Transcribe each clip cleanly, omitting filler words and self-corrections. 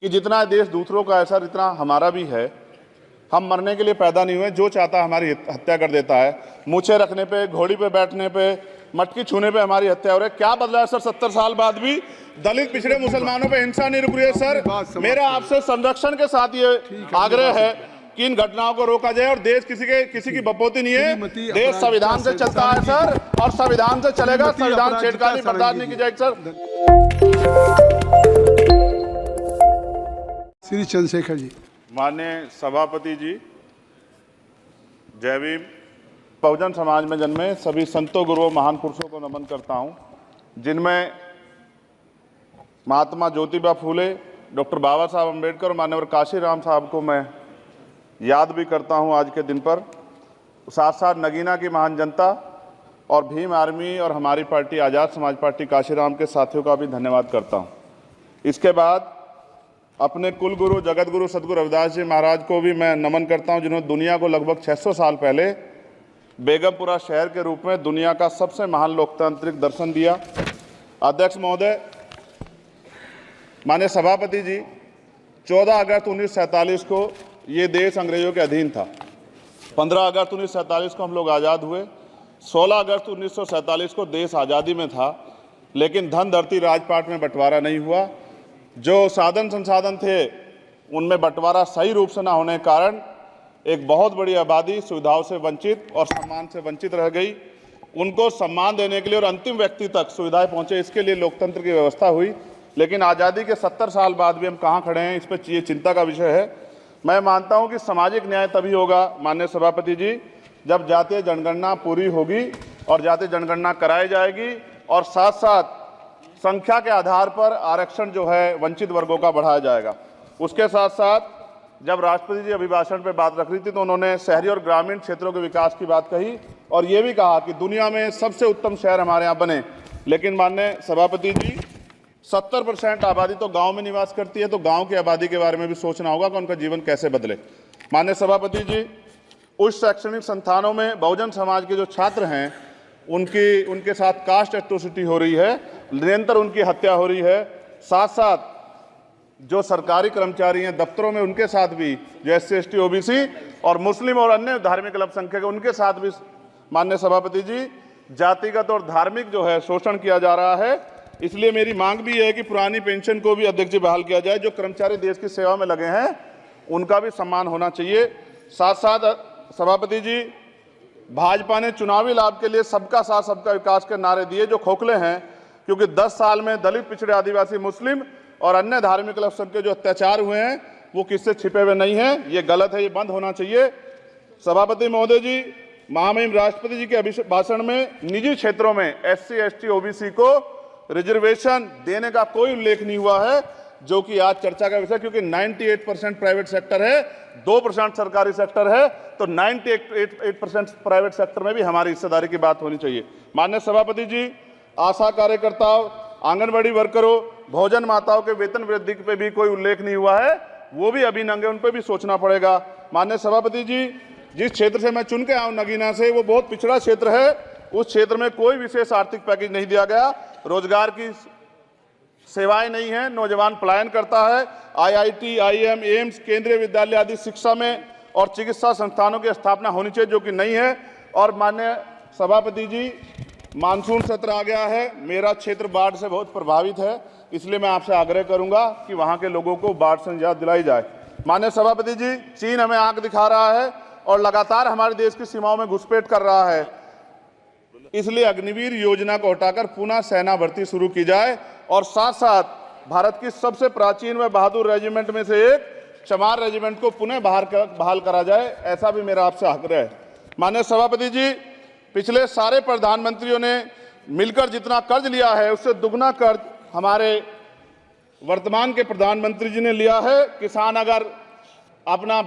कि जितना देश दूसरों का ऐसा इतना हमारा भी है। हम मरने के लिए पैदा नहीं हुए, जो चाहता है हमारी हत्या कर देता है। मूछे रखने पे, घोड़ी पे बैठने पे, मटकी छूने पे हमारी हत्या हो रही है। क्या बदला है सर? 70 साल बाद भी दलित पिछड़े मुसलमानों पे हिंसा नहीं रुक रही है। सर मेरा आपसे संरक्षण के साथ ये आग्रह है कि इन घटनाओं को रोका जाए और देश किसी की बपोती नहीं है। देश संविधान से चलता है सर, और संविधान से चलेगा। संविधान छेड़खानी बर्दाश्त नहीं की जाएगी सर। श्री चंद्रशेखर जी। माननीय सभापति जी, जय भीम। बहुजन समाज में जन्मे सभी संतों, गुरुओं, महान पुरुषों को नमन करता हूं, जिनमें महात्मा ज्योतिबा फूले, डॉक्टर बाबा साहब अम्बेडकर और मान्यवर काशीराम साहब को मैं याद भी करता हूं आज के दिन पर। साथ साथ नगीना की महान जनता और भीम आर्मी और हमारी पार्टी आज़ाद समाज पार्टी काशीराम के साथियों का भी धन्यवाद करता हूं। इसके बाद अपने कुल गुरु जगत गुरु सदगुरु रविदास जी महाराज को भी मैं नमन करता हूं, जिन्होंने दुनिया को लगभग 600 साल पहले बेगमपुरा शहर के रूप में दुनिया का सबसे महान लोकतांत्रिक दर्शन दिया। अध्यक्ष महोदय, माननीय सभापति जी, 14 अगस्त 1947 को ये देश अंग्रेजों के अधीन था। 15 अगस्त 1947 को हम लोग आज़ाद हुए। 16 अगस्त 1947 को देश आज़ादी में था, लेकिन धन धरती राजपाट में बंटवारा नहीं हुआ। जो साधन संसाधन थे उनमें बंटवारा सही रूप से न होने के कारण एक बहुत बड़ी आबादी सुविधाओं से वंचित और सम्मान से वंचित रह गई। उनको सम्मान देने के लिए और अंतिम व्यक्ति तक सुविधाएं पहुंचे, इसके लिए लोकतंत्र की व्यवस्था हुई। लेकिन आज़ादी के 70 साल बाद भी हम कहाँ खड़े हैं, इस पर ये चिंता का विषय है। मैं मानता हूं कि सामाजिक न्याय तभी होगा माननीय सभापति जी, जब जातीय जनगणना पूरी होगी और जातीय जनगणना कराई जाएगी, और साथ साथ संख्या के आधार पर आरक्षण जो है वंचित वर्गों का बढ़ाया जाएगा। उसके साथ साथ जब राष्ट्रपति जी अभिभाषण पर बात रख रही थी तो उन्होंने शहरी और ग्रामीण क्षेत्रों के विकास की बात कही और ये भी कहा कि दुनिया में सबसे उत्तम शहर हमारे यहाँ बने। लेकिन माननीय सभापति जी, 70% आबादी तो गांव में निवास करती है, तो गांव की आबादी के बारे में भी सोचना होगा कि उनका जीवन कैसे बदले। माननीय सभापति जी, उच्च शैक्षणिक संस्थानों में बहुजन समाज के जो छात्र हैं उनके साथ कास्ट एट्रोसिटी हो रही है, निरंतर उनकी हत्या हो रही है। साथ साथ जो सरकारी कर्मचारी हैं दफ्तरों में, उनके साथ भी जो SC ST OBC और मुस्लिम और अन्य धार्मिक अल्पसंख्यक उनके साथ भी माननीय सभापति जी जातिगत और धार्मिक जो है शोषण किया जा रहा है। इसलिए मेरी मांग भी है कि पुरानी पेंशन को भी अध्यक्ष जी बहाल किया जाए। जो कर्मचारी देश की सेवा में लगे हैं उनका भी सम्मान होना चाहिए। साथ साथ सभापति जी, भाजपा ने चुनावी लाभ के लिए सबका साथ सबका विकास के नारे दिए जो खोखले हैं, क्योंकि 10 साल में दलित, पिछड़े, आदिवासी, मुस्लिम और अन्य धार्मिक अल्पसंख्यक जो अत्याचार हुए हैं वो किससे छिपे हुए नहीं हैं। ये गलत है, ये बंद होना चाहिए। सभापति महोदय जी, महामहिम राष्ट्रपति जी के भाषण में निजी क्षेत्रों में SC ST OBC को रिजर्वेशन देने का कोई उल्लेख नहीं हुआ है, जो कि आज चर्चा का विषय, क्योंकि 98% प्राइवेट सेक्टर है, 2% सरकारी सेक्टर है, तो 98% प्राइवेट सेक्टर में भी हमारी हिस्सेदारी की बात होनी चाहिए। माननीय सभापति जी, आशा कार्यकर्ताओं, आंगनबाड़ी वर्करों, भोजन माताओं के वेतन वृद्धि पे भी कोई उल्लेख नहीं हुआ है, वो भी अभी नंगे, उन पर भी सोचना पड़ेगा। माननीय सभापति जी, जिस क्षेत्र से मैं चुन के आऊँ नगीना से, वो बहुत पिछड़ा क्षेत्र है। उस क्षेत्र में कोई विशेष आर्थिक पैकेज नहीं दिया गया, रोजगार की सेवाएं नहीं है, नौजवान पलायन करता है। IIT, IIM, एम्स, केंद्रीय विद्यालय आदि शिक्षा में और चिकित्सा संस्थानों की स्थापना होनी चाहिए, जो कि नहीं है। और माननीय सभापति जी, मानसून सत्र आ गया है, मेरा क्षेत्र बाढ़ से बहुत प्रभावित है, इसलिए मैं आपसे आग्रह करूंगा कि वहां के लोगों को बाढ़ से निजात दिलाई जाए। माननीय सभापति जी, चीन हमें आंख दिखा रहा है और लगातार हमारे देश की सीमाओं में घुसपैठ कर रहा है, इसलिए अग्निवीर योजना को हटाकर पुनः सेना भर्ती शुरू की जाए और साथ साथ भारत की सबसे प्राचीन व बहादुर रेजिमेंट में से एक चमार रेजिमेंट को पुनः बहाल करा जाए, ऐसा भी मेरा आपसे आग्रह है। माननीय सभापति जी, पिछले सारे प्रधानमंत्रियों ने मिलकर जितना कर्ज लिया है उससे दुगना कर्ज हमारे वर्तमान के प्रधानमंत्री जी ने लिया है। किसान अगर अपना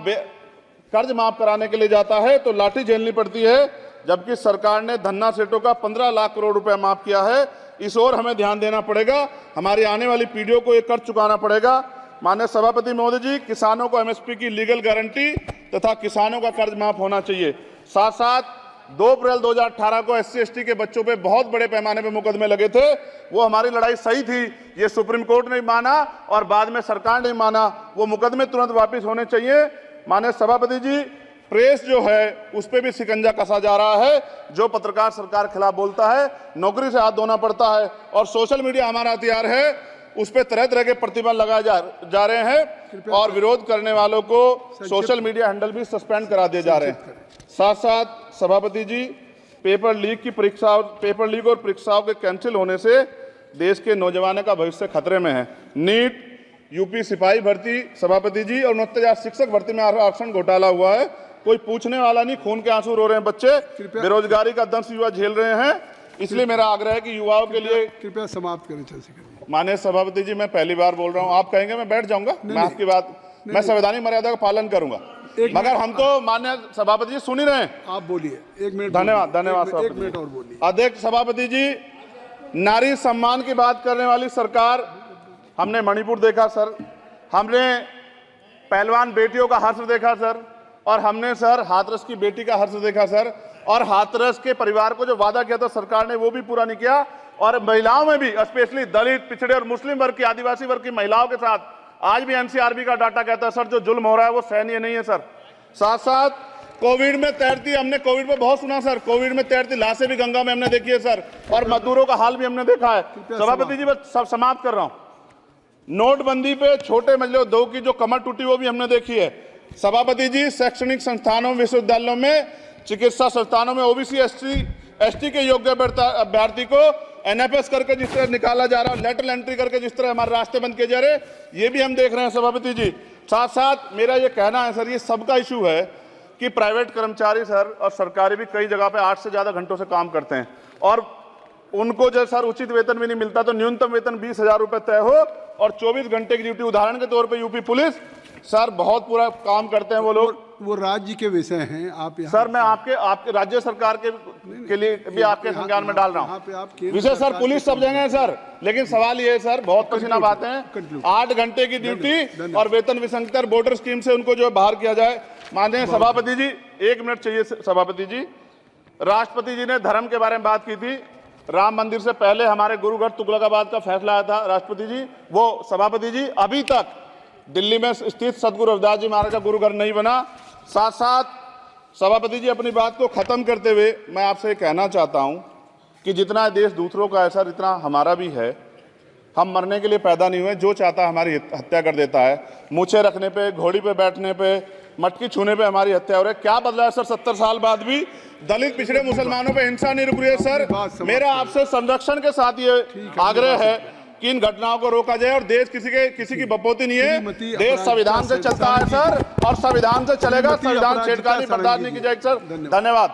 कर्ज माफ कराने के लिए जाता है तो लाठी झेलनी पड़ती है, जबकि सरकार ने धन्ना सेठों का 15 लाख करोड़ रुपया माफ किया है। इस ओर हमें ध्यान देना पड़ेगा, हमारी आने वाली पीढ़ियों को ये कर्ज चुकाना पड़ेगा। माननीय सभापति महोदय जी, किसानों को MSP की लीगल गारंटी तथा किसानों का कर्ज माफ होना चाहिए। साथ साथ 2 अप्रैल 2018 को SC/ST के बच्चों पे बहुत बड़े पैमाने पे मुकदमे लगे थे। वो हमारी लड़ाई सही थी, ये सुप्रीम कोर्ट ने माना और बाद में सरकार ने माना। वो मुकदमे तुरंत वापस होने चाहिए। माननीय सभापति जी, प्रेस जो है उस पर भी शिकंजा कसा जा रहा है। जो पत्रकार सरकार के खिलाफ बोलता है, नौकरी से हाथ धोना पड़ता है। और सोशल मीडिया हमारा हथियार है, उस पर तरह तरह के प्रतिबंध लगाए जा रहे हैं और विरोध करने वालों को सोशल मीडिया हैंडल भी सस्पेंड करा दिए जा रहे हैं। साथ साथ सभापति जी, पेपर लीक और परीक्षाओं के कैंसिल होने से देश के नौजवानों का भविष्य खतरे में है। नीट, यूपी सिपाही भर्ती सभापति जी और 69,000 शिक्षक भर्ती में आरक्षण घोटाला हुआ है, कोई पूछने वाला नहीं। खून के आंसू रो रहे हैं बच्चे, बेरोजगारी का दंश युवा झेल रहे हैं। इसलिए मेरा आग्रह है कि युवाओं के लिए कृपया समाप्त करें चंद्रशेखर जी। माननीय सभापति जी, मैं पहली बार बोल रहा हूं, आप कहेंगे मैं बैठ जाऊंगा। मैं आपकी बात, मैं संवैधानिक मर्यादा का पालन करूंगा, मगर हम तो माननीय सभापति जी सुन ही रहे हैं। आप बोलिए, 1 मिनट। धन्यवाद। 1 मिनट और बोलिए। अध्यक्ष सभापति जी, नारी सम्मान की बात करने वाली सरकार, हमने मणिपुर देखा सर, हमने पहलवान बेटियों का हर्ष देखा सर, और हमने सर हाथरस की बेटी का हर्ष देखा सर, और हाथरस के परिवार को जो वादा किया था सरकार ने वो भी पूरा नहीं किया। और महिलाओं में भी, स्पेशली दलित, पिछड़े और मुस्लिम वर्ग की, आदिवासी वर्ग की महिलाओं के साथ आज भी NCRB का डाटा कहता है सर जो जुल्म हो रहा है वो सहनीय नहीं है सर। साथ साथ कोविड में तैरती, हमने कोविड में बहुत सुना सर, कोविड में तैरती लाशें भी गंगा में हमने देखी है सर, और मजदूरों का हाल भी हमने देखा है। सभापति जी, मैं सब समाप्त कर रहा हूं। नोटबंदी पे छोटे मजले उद्योग की जो कमर टूटी वो भी हमने देखी है। सभापति जी, शैक्षणिक संस्थानों, विश्वविद्यालयों में, चिकित्सा संस्थानों में OBC ST के योग्य अभ्यर्थी को NFS करके जिस तरह निकाला जा रहा है, लेटरल एंट्री करके जिस तरह हमारे रास्ते बंद किए जा रहे हैं, ये भी हम देख रहे हैं सभापति जी। साथ साथ मेरा ये कहना है सर, ये सबका इशू है कि प्राइवेट कर्मचारी सर और सरकारी भी कई जगह पे 8 से ज्यादा घंटों से काम करते हैं और उनको जो सर उचित वेतन भी नहीं मिलता। तो न्यूनतम वेतन 20,000 रुपए तय हो और 24 घंटे की ड्यूटी। उदाहरण के तौर पर यूपी पुलिस सर बहुत पूरा काम करते हैं वो लोग। वो राज्य के विषय हैं, आप सर मैं आपके राज्य सरकार के लिए भी आपके संज्ञान में डाल रहा हूँ विषय सर। पुलिस सब जगह है सर, लेकिन सवाल ये है सर, बहुत पसीना बहाते हैं, 8 घंटे की ड्यूटी और वेतन विसंगति, बॉर्डर स्कीम से उनको जो बाहर किया जाए। माननीय सभापति जी, 1 मिनट चाहिए सभापति जी। राष्ट्रपति जी ने धर्म के बारे में बात की थी। राम मंदिर से पहले हमारे गुरुघर तुगलकाबाद का फैसला आया था राष्ट्रपति जी, वो सभापति जी अभी तक दिल्ली में स्थित सदगुरु रविदास जी महाराज का गुरुघर नहीं बना। साथ साथ सभापति जी, अपनी बात को खत्म करते हुए मैं आपसे कहना चाहता हूं कि जितना देश दूसरों का है सर, इतना हमारा भी है। हम मरने के लिए पैदा नहीं हुए, जो चाहता है हमारी हत्या कर देता है। मूछें रखने पे, घोड़ी पे बैठने पे, मटकी छूने पे हमारी हत्या हो रही है। क्या बदला है सर 70 साल बाद भी? दलित, पिछड़े, मुसलमानों पे हिंसा नहीं रुक रही है सर। मेरा आपसे संरक्षण के साथ ये आग्रह है कि इन घटनाओं को रोका जाए और देश किसी की बपौती नहीं है। देश संविधान से चलता है सर और संविधान से चलेगा। संविधान छेड़खानी बर्दाश्त नहीं की जाएगी सर। धन्यवाद।